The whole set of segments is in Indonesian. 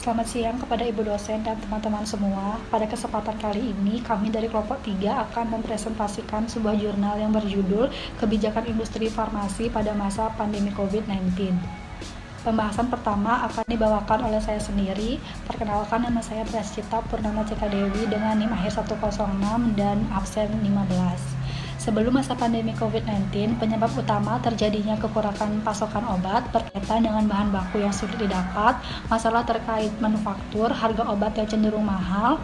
Selamat siang kepada Ibu dosen dan teman-teman semua. Pada kesempatan kali ini, kami dari kelompok 3 akan mempresentasikan sebuah jurnal yang berjudul Kebijakan Industri Farmasi pada Masa Pandemi COVID-19. Pembahasan pertama akan dibawakan oleh saya sendiri. Perkenalkan, nama saya Prascita Purnama Cika Dewi dengan NIM akhir 106 dan absen 15. Sebelum masa pandemi COVID-19, penyebab utama terjadinya kekurangan pasokan obat berkaitan dengan bahan baku yang sulit didapat, masalah terkait manufaktur, harga obat yang cenderung mahal,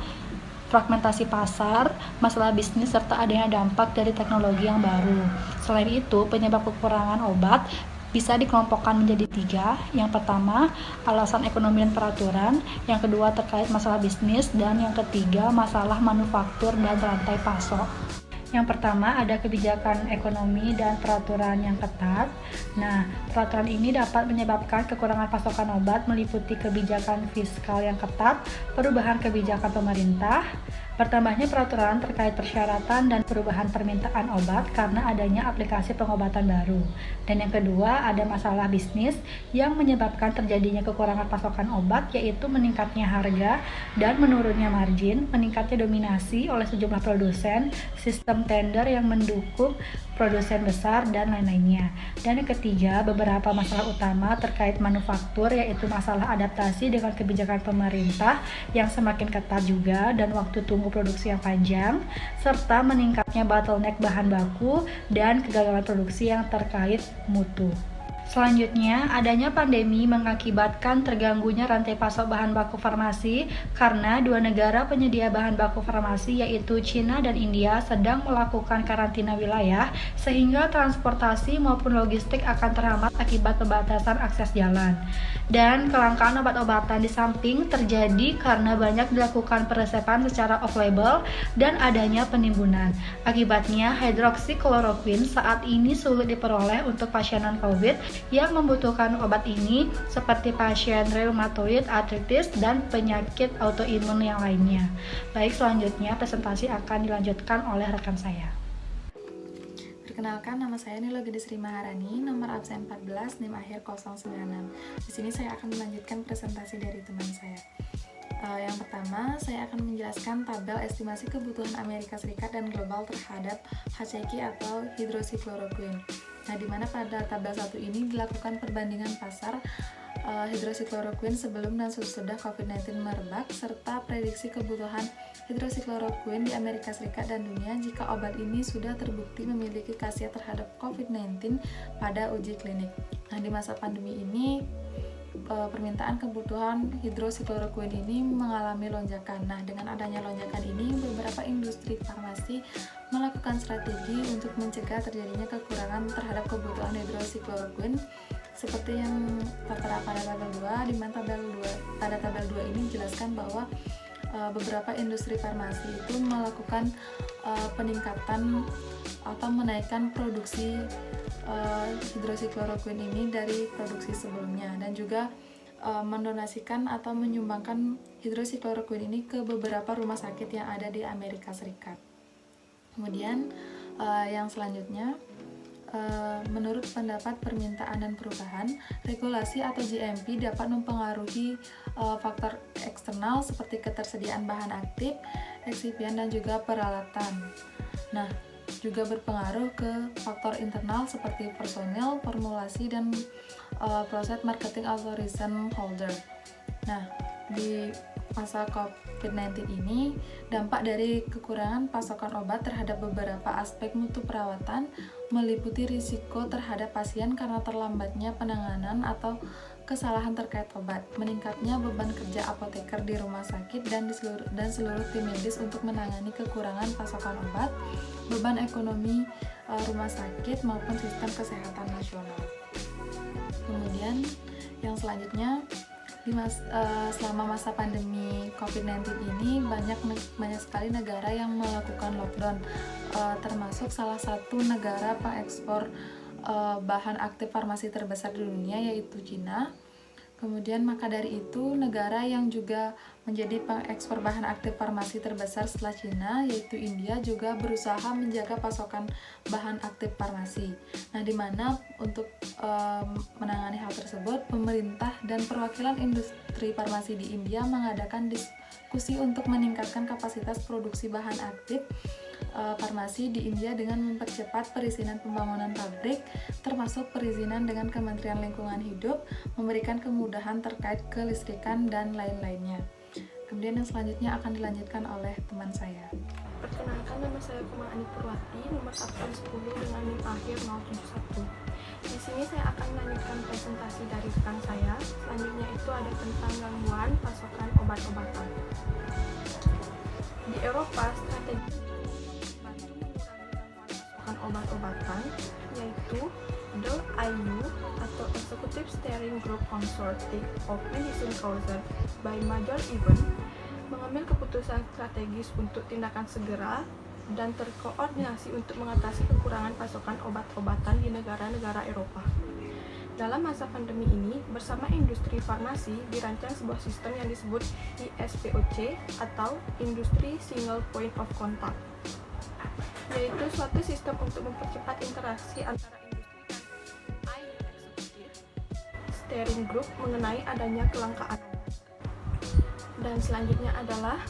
fragmentasi pasar, masalah bisnis, serta adanya dampak dari teknologi yang baru. Selain itu, penyebab kekurangan obat bisa dikelompokkan menjadi 3. Yang pertama, alasan ekonomi dan peraturan. Yang kedua, terkait masalah bisnis. Dan yang ketiga, masalah manufaktur dan rantai pasok. Yang pertama ada kebijakan ekonomi dan peraturan yang ketat. Nah, peraturan ini dapat menyebabkan kekurangan pasokan obat meliputi kebijakan fiskal yang ketat, perubahan kebijakan pemerintah, bertambahnya peraturan terkait persyaratan dan perubahan permintaan obat karena adanya aplikasi pengobatan baru. Dan yang kedua, ada masalah bisnis yang menyebabkan terjadinya kekurangan pasokan obat, yaitu meningkatnya harga dan menurunnya margin, meningkatnya dominasi oleh sejumlah produsen, sistem tender yang mendukung produsen besar, dan lain-lainnya. Dan yang ketiga, beberapa masalah utama terkait manufaktur, yaitu masalah adaptasi dengan kebijakan pemerintah yang semakin ketat juga dan waktu tunggu produksi yang panjang, serta meningkatnya bottleneck bahan baku dan kegagalan produksi yang terkait mutu. Selanjutnya, adanya pandemi mengakibatkan terganggunya rantai pasok bahan baku farmasi karena 2 negara penyedia bahan baku farmasi yaitu China dan India sedang melakukan karantina wilayah sehingga transportasi maupun logistik akan terhambat akibat pembatasan akses jalan. Dan kelangkaan obat-obatan di samping terjadi karena banyak dilakukan peresepan secara off-label dan adanya penimbunan. Akibatnya, hidroksikloroquine saat ini sulit diperoleh untuk pasien non-COVID yang membutuhkan obat ini seperti pasien reumatoid arthritis dan penyakit autoimun yang lainnya. Baik, selanjutnya presentasi akan dilanjutkan oleh rekan saya. Perkenalkan, nama saya Nilo Gedesri Maharani, nomor absen 14, NIM akhir 096. Di sini saya akan melanjutkan presentasi dari teman saya. Yang pertama, saya akan menjelaskan tabel estimasi kebutuhan Amerika Serikat dan global terhadap HCQ atau hidroksikloroquine. Nah, di mana pada tabel 1 ini dilakukan perbandingan pasar hidroksikloroquine sebelum dan sesudah COVID-19 merebak, serta prediksi kebutuhan hidroksikloroquine di Amerika Serikat dan dunia jika obat ini sudah terbukti memiliki khasiat terhadap COVID-19 pada uji klinik. Nah, di masa pandemi ini, permintaan kebutuhan hidroksikloroquine ini mengalami lonjakan. Nah, dengan adanya lonjakan ini, beberapa industri farmasi melakukan strategi untuk mencegah terjadinya kekurangan terhadap kebutuhan hidroksikloroquine seperti yang tertera pada tabel 2, di mana pada tabel 2 ini dijelaskan bahwa beberapa industri farmasi itu melakukan peningkatan atau menaikkan produksi hidroksikloroquine ini dari produksi sebelumnya, dan juga mendonasikan atau menyumbangkan hidroksikloroquine ini ke beberapa rumah sakit yang ada di Amerika Serikat. Kemudian yang selanjutnya, menurut pendapat permintaan dan perubahan, regulasi atau GMP dapat mempengaruhi faktor eksternal seperti ketersediaan bahan aktif, eksipien, dan juga peralatan. Nah, juga berpengaruh ke faktor internal seperti personil, formulasi, dan proses marketing authorization holder. Nah, di masa COVID-19 ini, dampak dari kekurangan pasokan obat terhadap beberapa aspek mutu perawatan meliputi risiko terhadap pasien karena terlambatnya penanganan atau kesalahan terkait obat, meningkatnya beban kerja apoteker di rumah sakit dan seluruh tim medis untuk menangani kekurangan pasokan obat, beban ekonomi rumah sakit maupun sistem kesehatan nasional. Kemudian yang selanjutnya, selama masa pandemi COVID-19 ini banyak sekali negara yang melakukan lockdown, termasuk salah satu negara pengekspor bahan aktif farmasi terbesar di dunia, yaitu China. Kemudian maka dari itu negara yang juga menjadi pengekspor bahan aktif farmasi terbesar setelah Cina yaitu India juga berusaha menjaga pasokan bahan aktif farmasi. Nah, di mana untuk menangani hal tersebut pemerintah dan perwakilan industri farmasi di India mengadakan diskusi untuk meningkatkan kapasitas produksi bahan aktif farmasi di India dengan mempercepat perizinan pembangunan pabrik, termasuk perizinan dengan Kementerian Lingkungan Hidup, memberikan kemudahan terkait kelistrikan dan lain-lainnya. Kemudian yang selanjutnya akan dilanjutkan oleh teman saya. Perkenalkan, nama saya Kumar Ani Purwati, nomor absen 10 dengan NIM akhir 071. Di sini saya akan melanjutkan presentasi dari rekan saya. Selanjutnya itu ada tentang gangguan pasokan obat-obatan. Di Eropa, strategi obat-obatan yaitu the EU atau Executive Steering Group Consortium of Medicine Caused by Major Event mengambil keputusan strategis untuk tindakan segera dan terkoordinasi untuk mengatasi kekurangan pasokan obat-obatan di negara-negara Eropa. Dalam masa pandemi ini, bersama industri farmasi dirancang sebuah sistem yang disebut ISPOC atau Industry Single Point of Contact, yaitu suatu sistem untuk mempercepat interaksi antara industri dan EU Executive Steering Group mengenai adanya kelangkaan. Dan selanjutnya adalah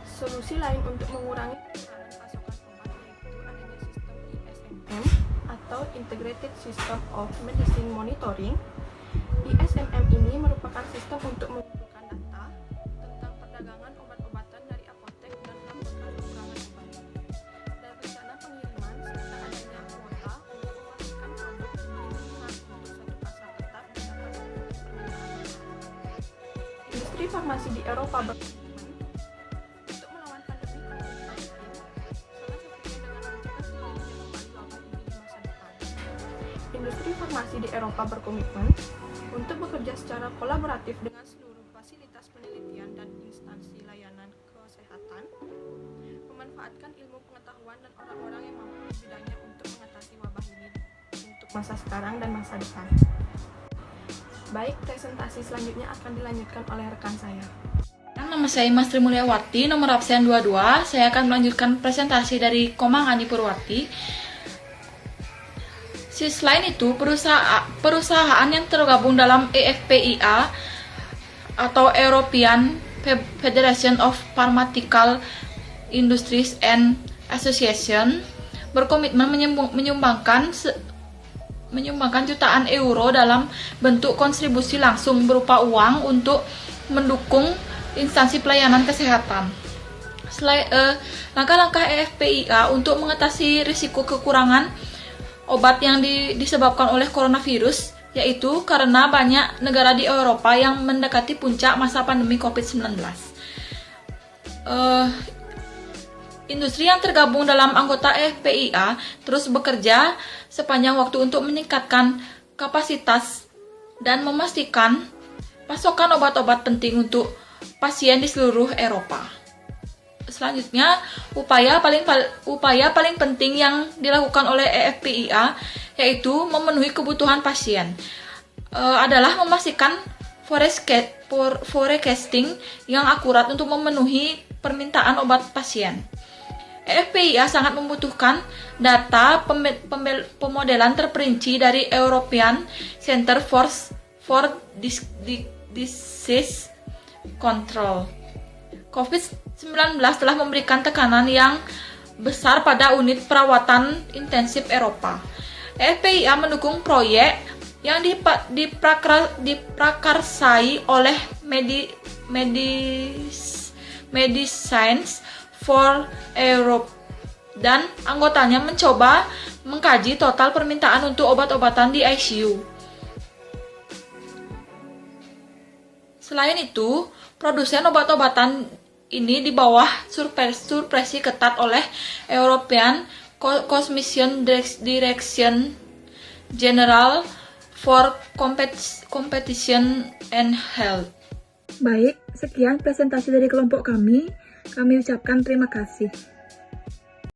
solusi lain untuk mengurangi kekurangan pasokan obat, yaitu adanya sistem ISMM atau Integrated System of Medicine Monitoring. ISMM ini merupakan sistem untuk mengumpulkan data tentang perdagangan obat-obatan dari apotek dan melaporkan kekurangan obat, dan rencana pengiriman serta adanya kuota untuk memastikan produk dikirimkan untuk suatu pasar tetap dan dapat memenuhi permintaan. Industri farmasi di Eropa berkomitmen untuk melawan pandemi COVID-19, salah satunya dengan mencegah terjadinya kembali wabah ini di masa depan. Industri farmasi di Eropa berkomitmen untuk bekerja secara kolaboratif dengan seluruh fasilitas penelitian dan instansi layanan kesehatan, memanfaatkan ilmu pengetahuan dan orang-orang yang mampu di bidangnya untuk mengatasi wabah ini untuk masa sekarang dan masa depan. Baik, presentasi selanjutnya akan dilanjutkan oleh rekan saya. Nama saya Mas Tri Mulyawati, nomor absen 22. Saya akan melanjutkan presentasi dari Komang Ani Purwati. Selain itu, perusahaan yang tergabung dalam EFPIA atau European Federation of Pharmaceutical Industries and Association berkomitmen menyumbangkan jutaan euro dalam bentuk kontribusi langsung berupa uang untuk mendukung instansi pelayanan kesehatan. Langkah-langkah EFPIA untuk mengatasi risiko kekurangan obat yang disebabkan oleh coronavirus, yaitu karena banyak negara di Eropa yang mendekati puncak masa pandemi COVID-19. Industri yang tergabung dalam anggota EFPIA terus bekerja sepanjang waktu untuk meningkatkan kapasitas dan memastikan pasokan obat-obat penting untuk pasien di seluruh Eropa. Selanjutnya, upaya paling penting yang dilakukan oleh EFPIA yaitu memenuhi kebutuhan pasien adalah memastikan forecasting yang akurat untuk memenuhi permintaan obat pasien. EFPIA sangat membutuhkan data pemodelan terperinci dari European Center for Disease Control. COVID-19 telah memberikan tekanan yang besar pada unit perawatan intensif Eropa. EFPIA mendukung proyek yang diprakarsai oleh Medicines for Europe, dan anggotanya mencoba mengkaji total permintaan untuk obat-obatan di ICU. Selain itu, produsen obat-obatan ini di bawah supervisi ketat oleh European Commission Direction General for Competition and Health. Baik, sekian presentasi dari kelompok kami. Kami ucapkan terima kasih.